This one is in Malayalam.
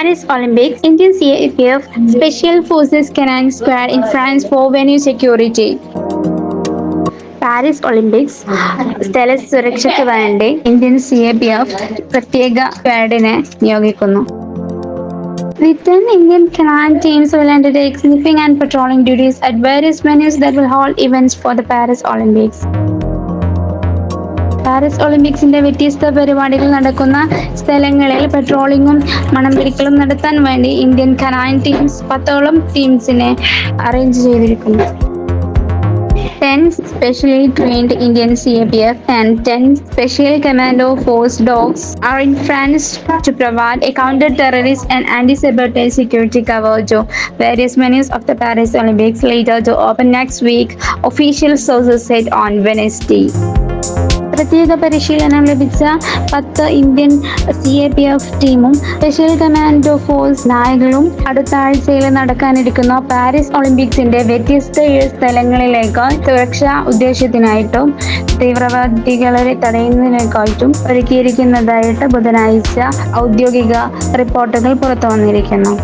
Paris Olympics, Indian CAPF Special Forces Canine Squad in France for venue security. Paris Olympics സ്ഥല സുരക്ഷയ്ക്ക് വേണ്ടി ഇന്ത്യൻ CAPF പ്രത്യേക സ്ക്വാഡിനെ നിയോഗിക്കുന്നു. The 10 Indian canine teams will undertake sniffing and patrolling duties at various venues that will hold events for the Paris Olympics. Paris ഒളിമ്പിക്സിന്റെ വ്യത്യസ്ത പരിപാടികൾ നടക്കുന്ന സ്ഥലങ്ങളിൽ പെട്രോളിങ്ങും മണം പിടിക്കലും നടത്താൻ വേണ്ടി ഇന്ത്യൻ കനൈൻ ടീംസ് 10ഓളം ടീംസിനെ അറേഞ്ച് ചെയ്തിരിക്കുന്നു. 10 specially trained Indian CAPF and 10 Special Commando Force dogs are in France to provide a counter-terrorist and anti-sabotage security cover to various venues of the Paris Olympics, later to open next week, official sources said on Wednesday. പ്രത്യേക പരിശീലനം ലഭിച്ച 10 ഇന്ത്യൻ CAPF ടീമും സ്പെഷ്യൽ കമാൻഡോ ഫോഴ്സ് നായകളും അടുത്ത ആഴ്ചയിൽ നടക്കാനിരിക്കുന്ന പാരീസ് ഒളിമ്പിക്സിന്റെ വ്യത്യസ്ത 7 സ്ഥലങ്ങളിലേക്ക് സുരക്ഷാ ഉദ്ദേശത്തിനായിട്ടും തീവ്രവാദികളെ തടയുന്നതിനായിട്ടും ഒരുക്കിയിരിക്കുന്നതായിട്ട് ബുധനാഴ്ച ഔദ്യോഗിക റിപ്പോർട്ടുകൾ പുറത്തു വന്നിരിക്കുന്നു.